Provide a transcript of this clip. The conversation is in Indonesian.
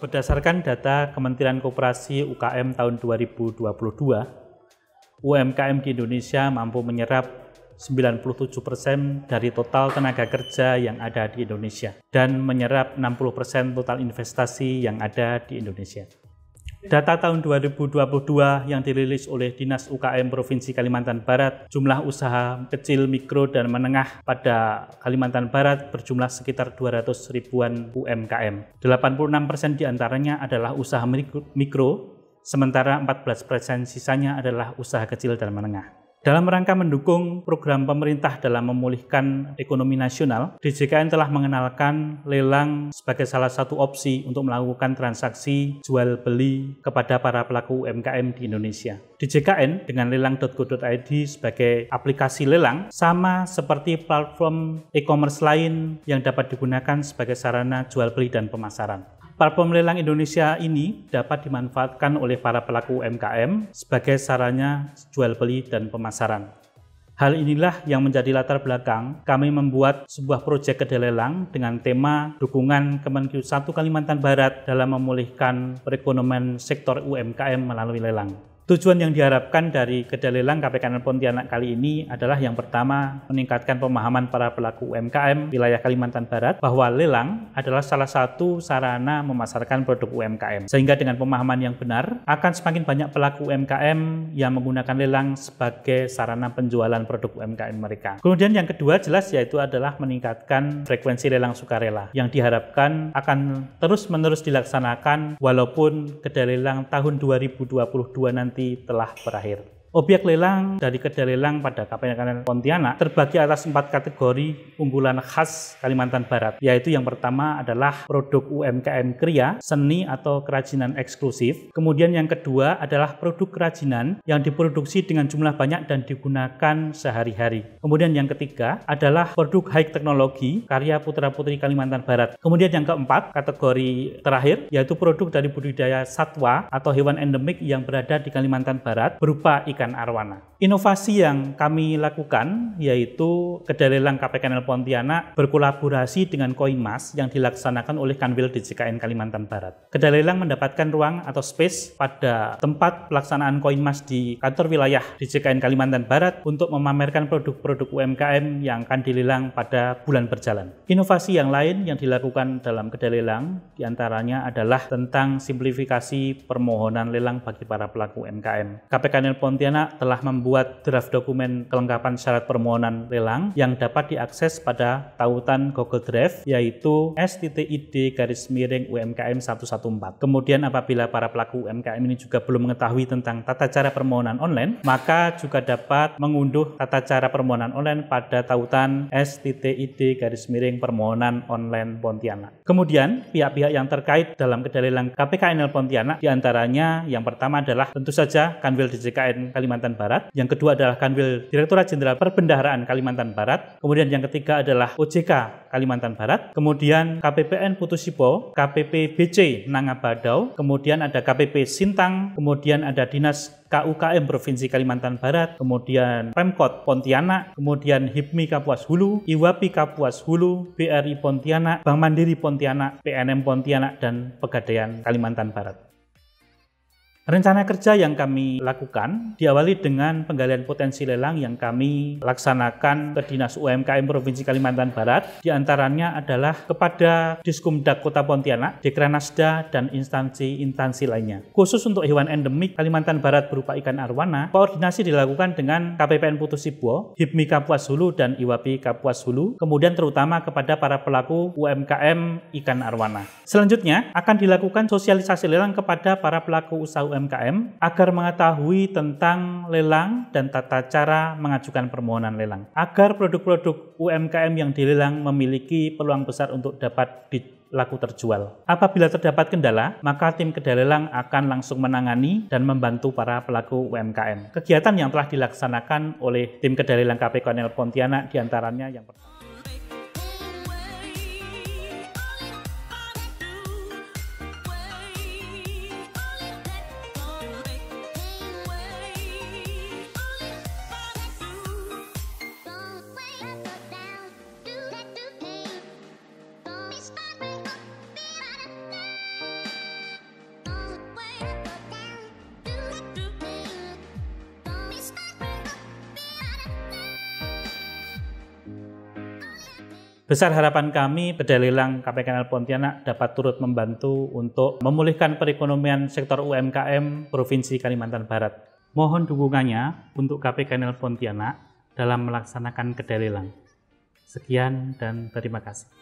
Berdasarkan data Kementerian Koperasi UKM tahun 2022, UMKM di Indonesia mampu menyerap 97% dari total tenaga kerja yang ada di Indonesia dan menyerap 60% total investasi yang ada di Indonesia. Data tahun 2022 yang dirilis oleh Dinas UKM Provinsi Kalimantan Barat, jumlah usaha kecil, mikro, dan menengah pada Kalimantan Barat berjumlah sekitar 200 ribuan UMKM. 86% diantaranya adalah usaha mikro, sementara 14% sisanya adalah usaha kecil dan menengah. Dalam rangka mendukung program pemerintah dalam memulihkan ekonomi nasional, DJKN telah mengenalkan lelang sebagai salah satu opsi untuk melakukan transaksi jual beli kepada para pelaku UMKM di Indonesia. DJKN dengan lelang.go.id sebagai aplikasi lelang sama seperti platform e-commerce lain yang dapat digunakan sebagai sarana jual beli dan pemasaran. Platform lelang Indonesia ini dapat dimanfaatkan oleh para pelaku UMKM sebagai sarana jual beli dan pemasaran. Hal inilah yang menjadi latar belakang kami membuat sebuah proyek kedai lelang dengan tema dukungan Kemenkyu 1 Kalimantan Barat dalam memulihkan perekonomian sektor UMKM melalui lelang. Tujuan yang diharapkan dari kedai lelang KPKNL Pontianak kali ini adalah yang pertama, meningkatkan pemahaman para pelaku UMKM wilayah Kalimantan Barat bahwa lelang adalah salah satu sarana memasarkan produk UMKM. Sehingga dengan pemahaman yang benar, akan semakin banyak pelaku UMKM yang menggunakan lelang sebagai sarana penjualan produk UMKM mereka. Kemudian yang kedua jelas yaitu adalah meningkatkan frekuensi lelang sukarela yang diharapkan akan terus-menerus dilaksanakan walaupun kedai lelang tahun 2022 nanti telah berakhir. Objek lelang dari kedai lelang pada KPKNL Pontianak terbagi atas 4 kategori unggulan khas Kalimantan Barat, yaitu yang pertama adalah produk UMKM Kria, seni atau kerajinan eksklusif. Kemudian yang kedua adalah produk kerajinan yang diproduksi dengan jumlah banyak dan digunakan sehari-hari. Kemudian yang ketiga adalah produk high teknologi karya putra-putri Kalimantan Barat. Kemudian yang keempat, kategori terakhir, yaitu produk dari budidaya satwa atau hewan endemik yang berada di Kalimantan Barat berupa ikan arwana. Inovasi yang kami lakukan yaitu kedai lelang KPKNL Pontianak berkolaborasi dengan Koinmas yang dilaksanakan oleh Kanwil DJKN Kalimantan Barat. Kedai lelang mendapatkan ruang atau space pada tempat pelaksanaan Koinmas di kantor wilayah DJKN Kalimantan Barat untuk memamerkan produk-produk UMKM yang akan dilelang pada bulan berjalan. Inovasi yang lain yang dilakukan dalam kedai lelang diantaranya adalah tentang simplifikasi permohonan lelang bagi para pelaku UMKM. KPKNL Pontianak telah membuat draft dokumen kelengkapan syarat permohonan lelang yang dapat diakses pada tautan Google Drive yaitu s.id/UMKM 114. Kemudian apabila para pelaku UMKM ini juga belum mengetahui tentang tata cara permohonan online, maka juga dapat mengunduh tata cara permohonan online pada tautan s.id/permohonan online Pontianak. Kemudian pihak-pihak yang terkait dalam kedai lelang KPKNL Pontianak diantaranya yang pertama adalah tentu saja Kanwil DJKN Kalimantan Barat, yang kedua adalah Kanwil Direktorat Jenderal Perbendaharaan Kalimantan Barat, kemudian yang ketiga adalah OJK Kalimantan Barat, kemudian KPPN Putusipo, KPPBC Nangabadau, kemudian ada KPP Sintang, kemudian ada Dinas KUKM Provinsi Kalimantan Barat, kemudian Pemkot Pontianak, kemudian HIPMI Kapuas Hulu, IWAPI Kapuas Hulu, BRI Pontianak, Bank Mandiri Pontianak, PNM Pontianak, dan Pegadaian Kalimantan Barat. Rencana kerja yang kami lakukan diawali dengan penggalian potensi lelang yang kami laksanakan ke Dinas UMKM Provinsi Kalimantan Barat. Di antaranya adalah kepada Diskumdak Kota Pontianak, Dekranasda, dan instansi-instansi lainnya. Khusus untuk hewan endemik Kalimantan Barat berupa ikan arwana, koordinasi dilakukan dengan KPPN Putusibo, HIPMI Kapuas Hulu, dan IWAPI Kapuas Hulu, kemudian terutama kepada para pelaku UMKM ikan arwana. Selanjutnya akan dilakukan sosialisasi lelang kepada para pelaku usaha UMKM agar mengetahui tentang lelang dan tata cara mengajukan permohonan lelang agar produk-produk UMKM yang dilelang memiliki peluang besar untuk dapat laku terjual. Apabila terdapat kendala, maka tim kedai lelang akan langsung menangani dan membantu para pelaku UMKM. Kegiatan yang telah dilaksanakan oleh tim kedai lelang KPKNL Pontianak diantaranya yang pertama. Besar harapan kami Kedai Lelang KPKNL Pontianak dapat turut membantu untuk memulihkan perekonomian sektor UMKM Provinsi Kalimantan Barat. Mohon dukungannya untuk KPKNL Pontianak dalam melaksanakan Kedai Lelang. Sekian dan terima kasih.